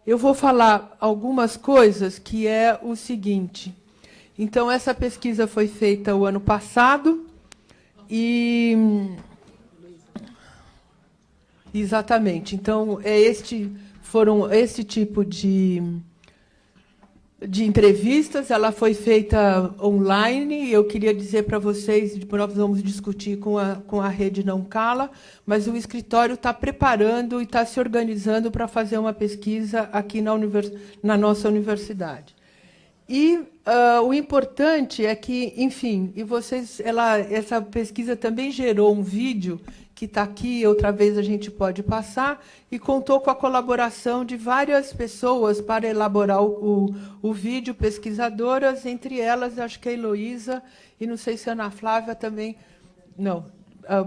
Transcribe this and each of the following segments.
Eu vou falar algumas coisas que é o seguinte. Então, essa pesquisa foi feita o ano passado e... Exatamente. Então, foram esse tipo de entrevistas. Ela foi feita online. Eu queria dizer para vocês, nós vamos discutir com a Rede Não Cala, mas o escritório está preparando e está se organizando para fazer uma pesquisa aqui na nossa universidade. E o importante é que, enfim, essa pesquisa também gerou um vídeo que está aqui, outra vez a gente pode passar, e contou com a colaboração de várias pessoas para elaborar o vídeo, pesquisadoras, entre elas, acho que a Heloísa, e não sei se a Ana Flávia também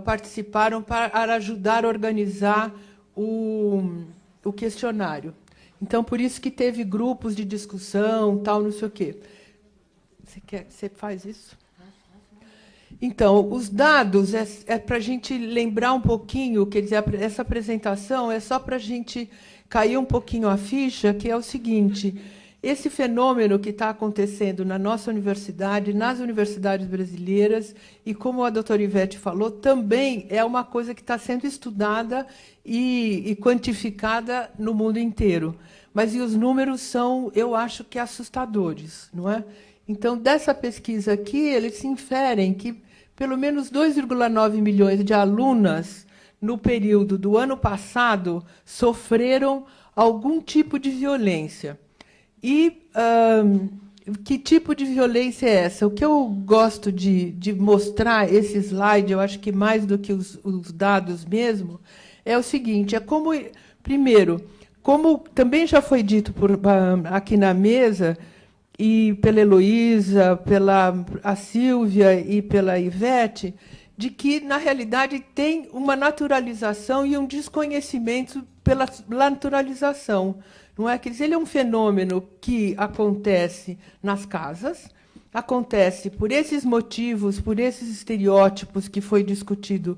participaram para ajudar a organizar o questionário. Então, por isso que teve grupos de discussão, tal, não sei o quê. Você faz isso? Então, os dados é para a gente lembrar um pouquinho, quer dizer, essa apresentação é só para a gente cair um pouquinho a ficha, que é o seguinte: esse fenômeno que está acontecendo na nossa universidade, nas universidades brasileiras, e como a doutora Ivete falou, também é uma coisa que está sendo estudada e quantificada no mundo inteiro. Mas os números são, eu acho que assustadores, não é? Então, dessa pesquisa aqui, eles se inferem que pelo menos 2,9 milhões de alunas, no período do ano passado, sofreram algum tipo de violência. E que tipo de violência é essa? O que eu gosto de mostrar, esse slide, eu acho que mais do que os dados mesmo, é o seguinte: primeiro, como também já foi dito aqui na mesa, e pela Heloísa, pela a Sílvia e pela Ivete, de que, na realidade, tem uma naturalização e um desconhecimento pela naturalização. Não é? Quer dizer, ele é um fenômeno que acontece nas casas, acontece por esses motivos, por esses estereótipos que foi discutido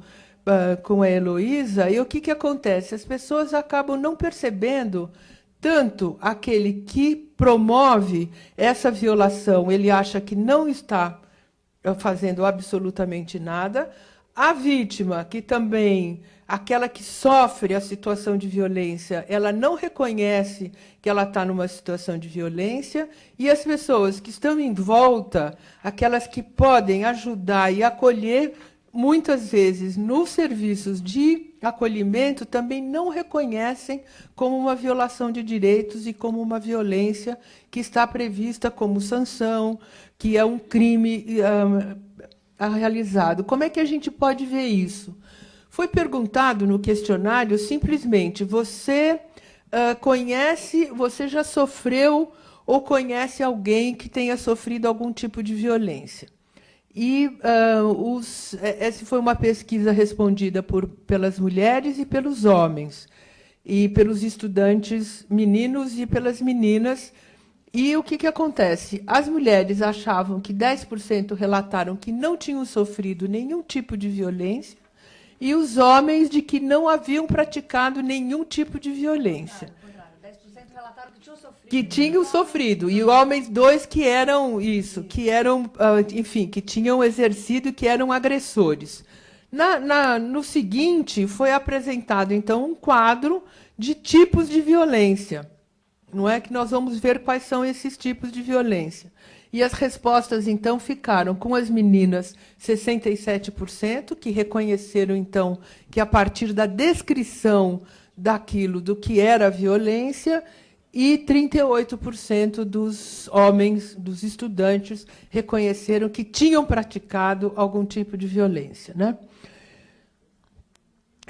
com a Heloísa, e o que acontece? As pessoas acabam não percebendo tanto aquele que promove essa violação, ele acha que não está fazendo absolutamente nada, a vítima, que também, aquela que sofre a situação de violência, ela não reconhece que ela está numa situação de violência, e as pessoas que estão em volta, aquelas que podem ajudar e acolher, muitas vezes, nos serviços de acolhimento, também não reconhecem como uma violação de direitos e como uma violência que está prevista como sanção, que é um crime realizado. Como é que a gente pode ver isso? Foi perguntado no questionário, simplesmente, você você já sofreu ou conhece alguém que tenha sofrido algum tipo de violência? E essa foi uma pesquisa respondida pelas mulheres e pelos homens, e pelos estudantes meninos e pelas meninas. E o que acontece? As mulheres achavam que 10% relataram que não tinham sofrido nenhum tipo de violência, e os homens de que não haviam praticado nenhum tipo de violência. Relataram que tinham sofrido, e homens 2 que eram isso, que eram, enfim, que tinham exercido e que eram agressores. No seguinte, foi apresentado, então, um quadro de tipos de violência. Não é que nós vamos ver quais são esses tipos de violência. E as respostas, então, ficaram com as meninas 67%, que reconheceram, então, que a partir da descrição daquilo, do que era a violência, e 38% dos homens, dos estudantes, reconheceram que tinham praticado algum tipo de violência, né?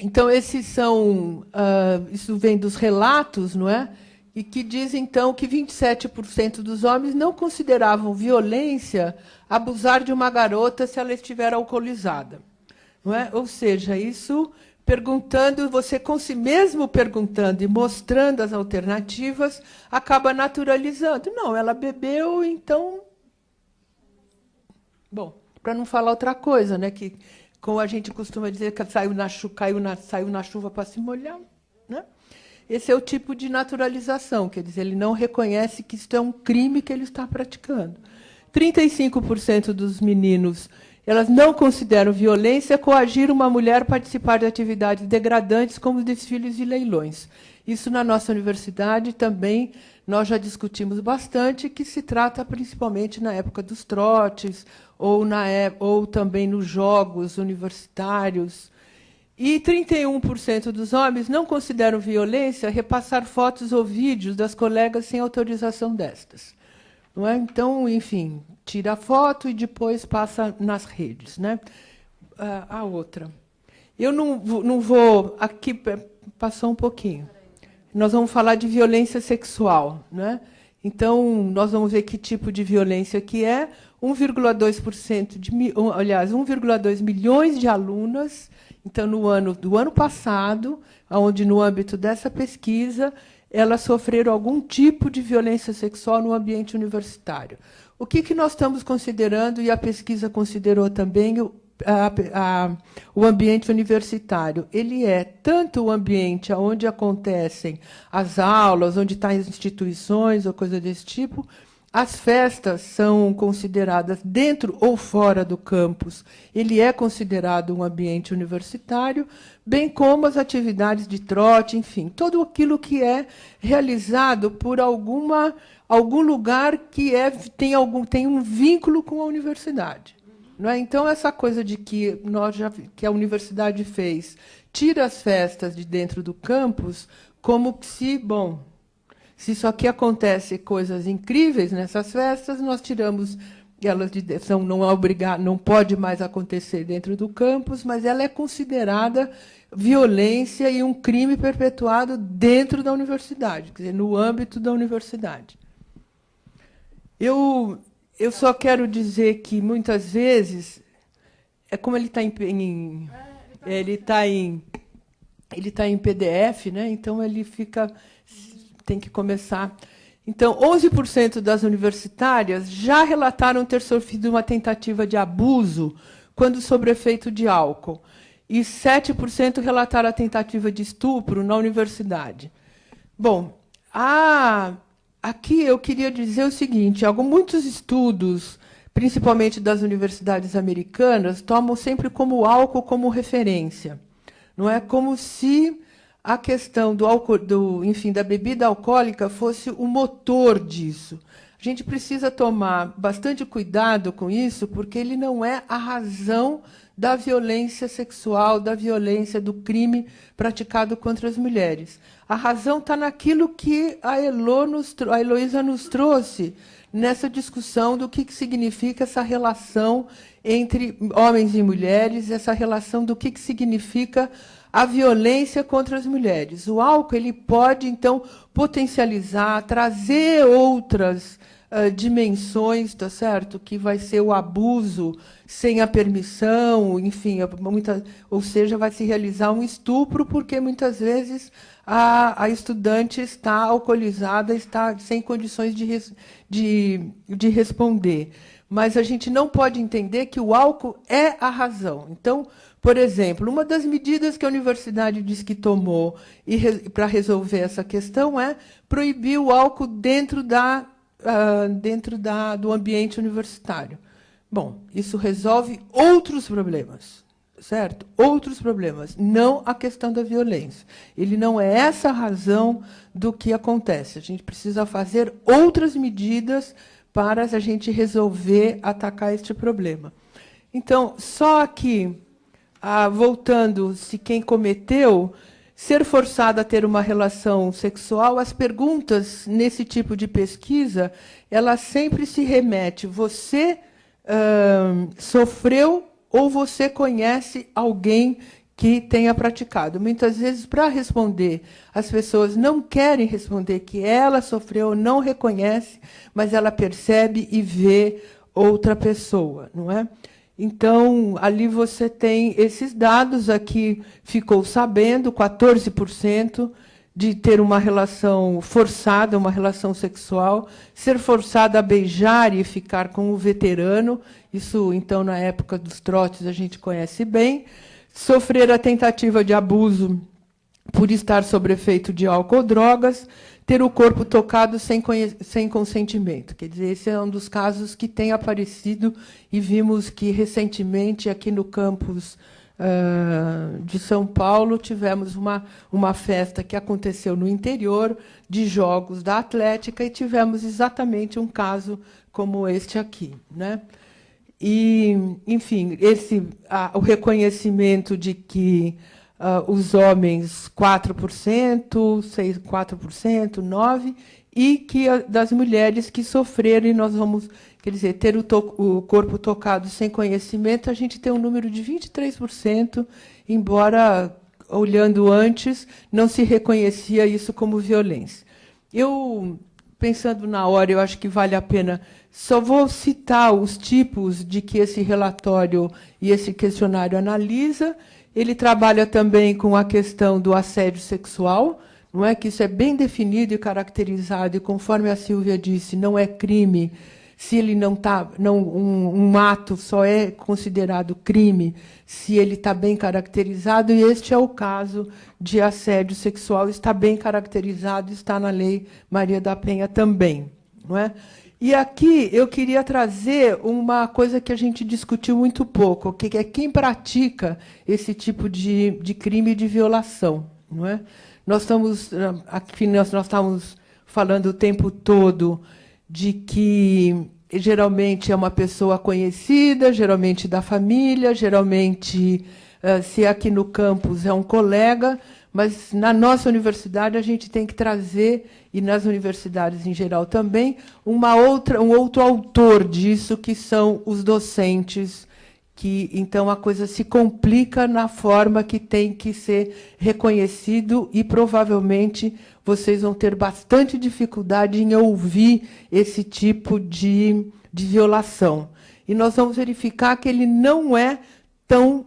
Então, isso vem dos relatos, não é? E que diz, então, que 27% dos homens não consideravam violência abusar de uma garota se ela estiver alcoolizada. Não é? Ou seja, isso perguntando, você mesmo perguntando e mostrando as alternativas, acaba naturalizando. Não, ela bebeu, então... Bom, para não falar outra coisa, né? Que, como a gente costuma dizer, que saiu na chuva para se molhar, né? esse é o tipo de naturalização, quer dizer, ele não reconhece que isso é um crime que ele está praticando. 35% dos meninos, elas não consideram violência coagir uma mulher a participar de atividades degradantes como desfiles e leilões. Isso na nossa universidade também nós já discutimos bastante, que se trata principalmente na época dos trotes ou também nos jogos universitários. E 31% dos homens não consideram violência repassar fotos ou vídeos das colegas sem autorização destas. Não é? Então, enfim, tira a foto e depois passa nas redes. Né? A outra. Eu não vou... Aqui passou um pouquinho. Nós vamos falar de violência sexual. Né? Então, nós vamos ver que tipo de violência que é. 1,2 milhões de alunas. Então, do ano passado, onde no âmbito dessa pesquisa, elas sofreram algum tipo de violência sexual no ambiente universitário. O que nós estamos considerando, e a pesquisa considerou também o ambiente universitário? Ele é tanto o ambiente onde acontecem as aulas, onde estão as instituições ou coisa desse tipo. As festas são consideradas dentro ou fora do campus. Ele é considerado um ambiente universitário, bem como as atividades de trote, enfim, tudo aquilo que é realizado por algum lugar que tem um vínculo com a universidade. Não é? Então, essa coisa de que a universidade fez, tira as festas de dentro do campus, como se, bom, se isso aqui acontece coisas incríveis nessas festas, nós tiramos elas de dentro. Não pode mais acontecer dentro do campus, mas ela é considerada violência e um crime perpetuado dentro da universidade, quer dizer, no âmbito da universidade. Eu só quero dizer que, muitas vezes, é como ele está em PDF, né? Então ele tem que começar. Então, 11% das universitárias já relataram ter sofrido uma tentativa de abuso quando sob efeito de álcool. E 7% relataram a tentativa de estupro na universidade. Bom, aqui eu queria dizer o seguinte: muitos estudos, principalmente das universidades americanas, tomam sempre como álcool como referência. Não é como se a questão do álcool, da bebida alcoólica fosse o motor disso. A gente precisa tomar bastante cuidado com isso, porque ele não é a razão da violência sexual, da violência, do crime praticado contra as mulheres. A razão está naquilo que a Heloísa nos trouxe nessa discussão do que significa essa relação entre homens e mulheres, essa relação do que significa a violência contra as mulheres. O álcool ele pode, então, potencializar, trazer outras dimensões, tá certo? Que vai ser o abuso sem a permissão, enfim, ou seja, vai se realizar um estupro, porque muitas vezes a estudante está alcoolizada, está sem condições de responder. Mas a gente não pode entender que o álcool é a razão. Então, por exemplo, uma das medidas que a universidade diz que tomou para resolver essa questão é proibir o álcool dentro do ambiente universitário. Bom, isso resolve outros problemas, certo? Outros problemas, não a questão da violência. Ele não é essa a razão do que acontece. A gente precisa fazer outras medidas para a gente resolver, atacar este problema. Então, só aqui, voltando, se quem cometeu, ser forçado a ter uma relação sexual, as perguntas nesse tipo de pesquisa, ela sempre se remete: você sofreu ou você conhece alguém que tenha praticado? Muitas vezes, para responder, as pessoas não querem responder que ela sofreu, não reconhece, mas ela percebe e vê outra pessoa, não é? Então, ali você tem esses dados. Aqui ficou sabendo 14% de ter uma relação forçada, uma relação sexual, ser forçada a beijar e ficar com o veterano. Isso, então, na época dos trotes, a gente conhece bem. Sofrer a tentativa de abuso por estar sob efeito de álcool ou drogas, ter o corpo tocado sem consentimento. Quer dizer, esse é um dos casos que tem aparecido e vimos que, recentemente, aqui no campus de São Paulo, tivemos uma festa que aconteceu no interior de jogos da Atlética e tivemos exatamente um caso como este aqui, né? E, enfim, o reconhecimento de que os homens 4%, 4%, 9%, e que das mulheres que sofreram, e nós vamos, quer dizer, ter o corpo tocado sem conhecimento, a gente tem um número de 23%, embora, olhando antes, não se reconhecia isso como violência. Eu, pensando na hora, eu acho que vale a pena, só vou citar os tipos de que esse relatório e esse questionário analisa. Ele trabalha também com a questão do assédio sexual, não é que isso é bem definido e caracterizado, e, conforme a Silvia disse, não é crime se ele não está... Um ato só é considerado crime se ele está bem caracterizado, e este é o caso de assédio sexual, está bem caracterizado, está na Lei Maria da Penha também, não é? E aqui eu queria trazer uma coisa que a gente discutiu muito pouco, que é quem pratica esse tipo de crime de violação, não é? Nós estamos falando o tempo todo de que geralmente é uma pessoa conhecida, geralmente da família, geralmente, se aqui no campus, é um colega, mas na nossa universidade a gente tem que trazer, e nas universidades em geral também, um outro autor disso, que são os docentes, que então a coisa se complica na forma que tem que ser reconhecido, e provavelmente vocês vão ter bastante dificuldade em ouvir esse tipo de violação. E nós vamos verificar que ele não é tão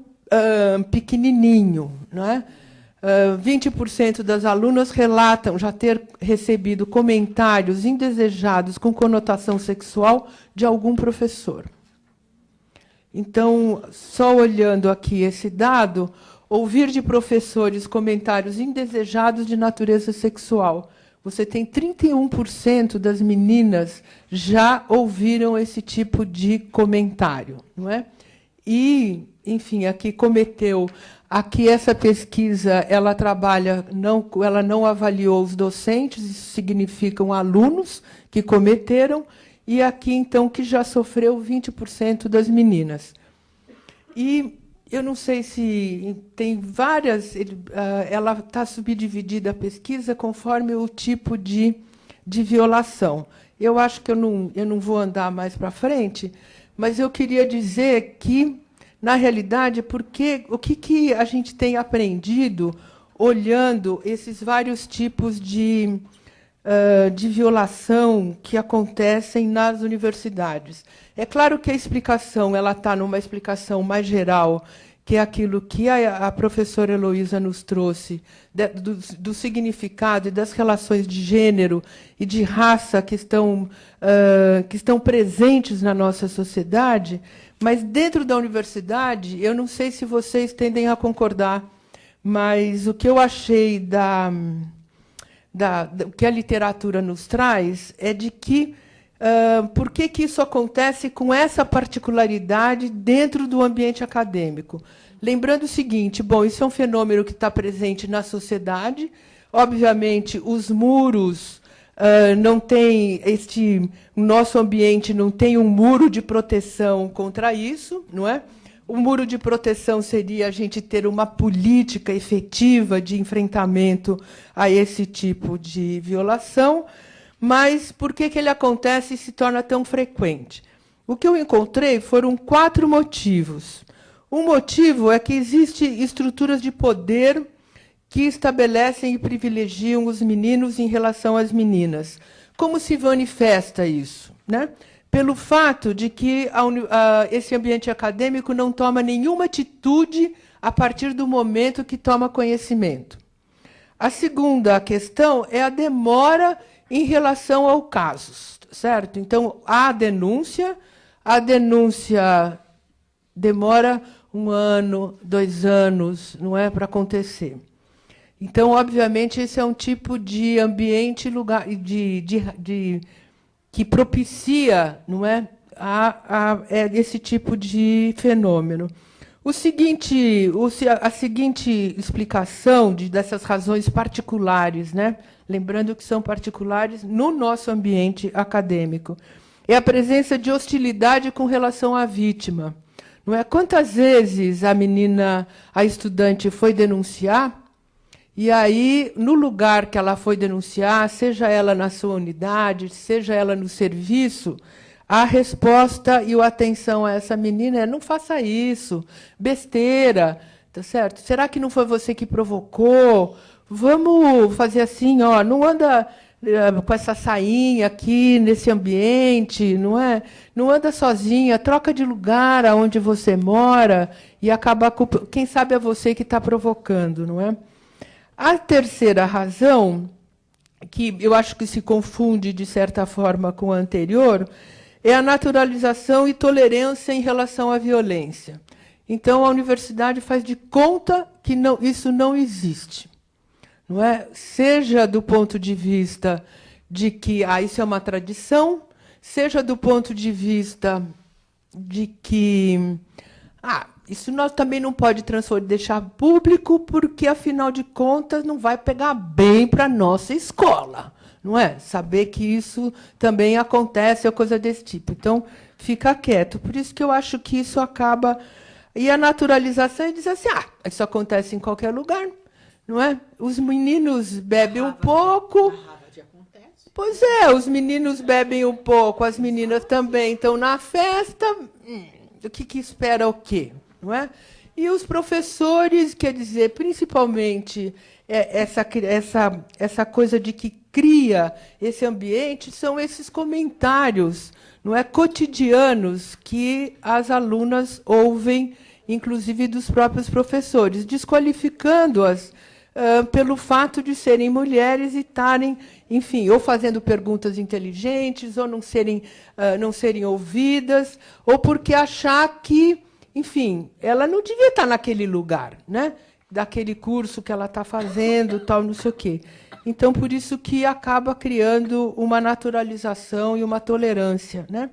pequenininho, não é? 20% das alunas relatam já ter recebido comentários indesejados com conotação sexual de algum professor. Então, só olhando aqui esse dado, ouvir de professores comentários indesejados de natureza sexual. Você tem 31% das meninas já ouviram esse tipo de comentário, não é? E, enfim, aqui essa pesquisa, ela não avaliou os docentes, isso significam alunos que cometeram, e aqui, então, que já sofreu 20% das meninas. E eu não sei se tem várias... Ela está subdividida, a pesquisa, conforme o tipo de violação. Eu acho que eu não vou andar mais para frente, mas eu queria dizer que, na realidade, o que a gente tem aprendido olhando esses vários tipos de violação que acontecem nas universidades. É claro que a explicação está numa explicação mais geral, que é aquilo que a professora Heloísa nos trouxe, do significado e das relações de gênero e de raça que estão presentes na nossa sociedade, mas dentro da universidade, eu não sei se vocês tendem a concordar, mas o que eu achei que a literatura nos traz é de que por que isso acontece com essa particularidade dentro do ambiente acadêmico. Lembrando o seguinte, bom, isso é um fenômeno que está presente na sociedade. Obviamente, os muros não têm o nosso ambiente não tem um muro de proteção contra isso, não é? O muro de proteção seria a gente ter uma política efetiva de enfrentamento a esse tipo de violação, mas por que ele acontece e se torna tão frequente? O que eu encontrei foram 4 motivos. Um motivo é que existem estruturas de poder que estabelecem e privilegiam os meninos em relação às meninas. Como se manifesta isso, né? Pelo fato de que esse ambiente acadêmico não toma nenhuma atitude a partir do momento que toma conhecimento. A segunda questão é a demora em relação ao caso, certo? Então, a denúncia demora 1 ano, 2 anos, não é, para acontecer. Então, obviamente, esse é um tipo de ambiente, lugar, que propicia, não é, esse tipo de fenômeno. A seguinte explicação dessas razões particulares, né, lembrando que são particulares no nosso ambiente acadêmico, é a presença de hostilidade com relação à vítima. Não é? Quantas vezes a estudante foi denunciar, e aí, no lugar que ela foi denunciar, seja ela na sua unidade, seja ela no serviço, a resposta e a atenção a essa menina é: não faça isso, besteira, tá certo? Será que não foi você que provocou? Vamos fazer assim, ó, não anda com essa sainha aqui nesse ambiente, não é? Não anda sozinha, troca de lugar aonde você mora e acaba, quem sabe é você que está provocando, não é? A terceira razão, que eu acho que se confunde de certa forma com a anterior, é a naturalização e tolerância em relação à violência. Então, a universidade faz de conta que isso não existe. Não é? Seja do ponto de vista de que isso é uma tradição, seja do ponto de vista de que isso nós também não pode deixar público, porque, afinal de contas, não vai pegar bem para a nossa escola. Não é? Saber que isso também acontece, é coisa desse tipo. Então, fica quieto. Por isso que eu acho que isso acaba... E a naturalização é dizer assim, isso acontece em qualquer lugar. Não é? Os meninos bebem um pouco. Pois é, os meninos bebem um pouco, as meninas também estão na festa. O que espera o quê? Não é? E os professores, quer dizer, principalmente essa coisa de que cria esse ambiente, são esses comentários, não é, cotidianos que as alunas ouvem, inclusive dos próprios professores, desqualificando-as pelo fato de serem mulheres e estarem, enfim, ou fazendo perguntas inteligentes, ou não serem ouvidas, ou porque achar que, enfim, ela não devia estar naquele lugar, né? Daquele curso que ela está fazendo, tal, não sei o quê. Então, por isso que acaba criando uma naturalização e uma tolerância, né?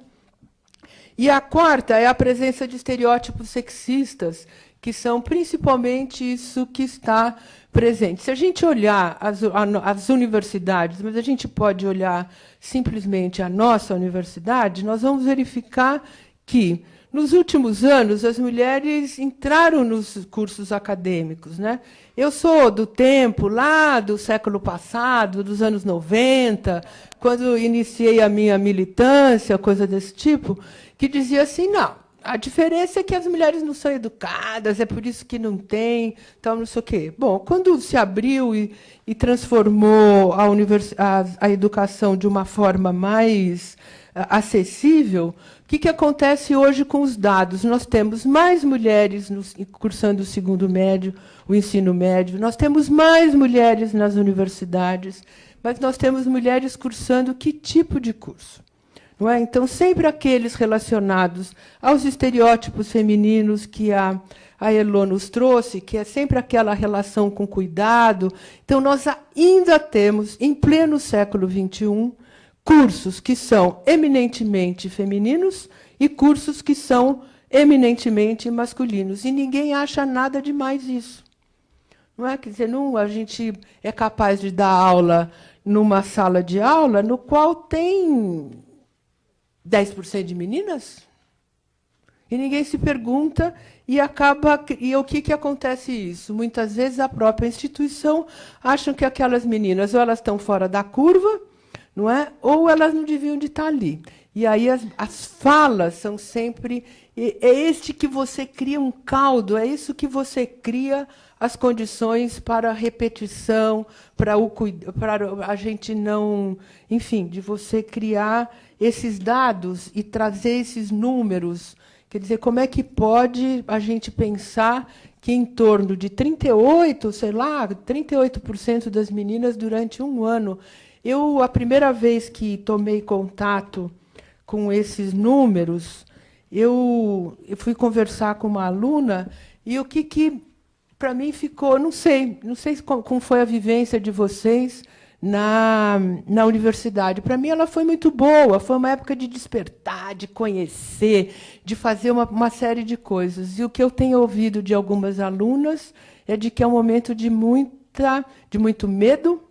E a quarta é a presença de estereótipos sexistas, que são principalmente isso que está presente. Se a gente olhar as universidades, mas a gente pode olhar simplesmente a nossa universidade, nós vamos verificar que, nos últimos anos, as mulheres entraram nos cursos acadêmicos, né? Eu sou do tempo, lá do século passado, dos anos 90, quando iniciei a minha militância, coisa desse tipo, que dizia assim, não, a diferença é que as mulheres não são educadas, é por isso que não tem, tal, não sei o quê. Bom, quando se abriu e transformou a educação de uma forma mais acessível, o que acontece hoje com os dados? Nós temos mais mulheres cursando o segundo médio, o ensino médio, nós temos mais mulheres nas universidades, mas nós temos mulheres cursando que tipo de curso? Não é? Então, sempre aqueles relacionados aos estereótipos femininos que a Elô nos trouxe, que é sempre aquela relação com cuidado. Então, nós ainda temos, em pleno século XXI, cursos que são eminentemente femininos e cursos que são eminentemente masculinos. E ninguém acha nada demais isso. Não é? Quer dizer, a gente é capaz de dar aula numa sala de aula no qual tem 10% de meninas? E ninguém se pergunta, e o que acontece isso? Muitas vezes a própria instituição acha que aquelas meninas ou elas estão fora da curva, não é? Ou elas não deviam de estar ali. E aí as falas são sempre... É este que você cria um caldo, é isso que você cria as condições para a repetição, para a gente não... Enfim, de você criar esses dados e trazer esses números. Quer dizer, como é que pode a gente pensar que em torno de 38% das meninas durante um ano... a primeira vez que tomei contato com esses números, eu fui conversar com uma aluna, e o que para mim ficou, não sei como foi a vivência de vocês na universidade. Para mim, ela foi muito boa, foi uma época de despertar, de conhecer, de fazer uma série de coisas. E o que eu tenho ouvido de algumas alunas é de que é um momento de muito medo,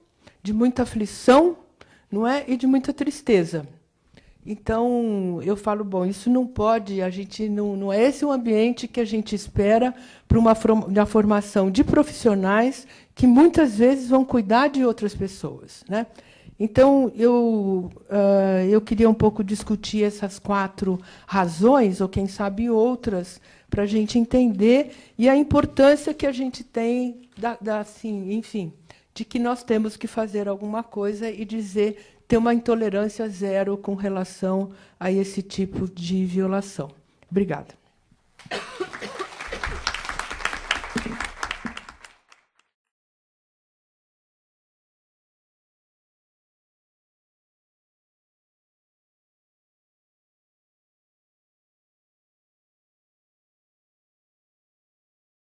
de muita aflição, não é? E de muita tristeza. Então, eu falo, bom, isso não pode, a gente não é esse o ambiente que a gente espera para uma formação de profissionais que muitas vezes vão cuidar de outras pessoas, né? Então, eu queria um pouco discutir essas 4 razões, ou quem sabe outras, para a gente entender e a importância que a gente tem, assim, enfim, de que nós temos que fazer alguma coisa e ter uma intolerância zero com relação a esse tipo de violação. Obrigada.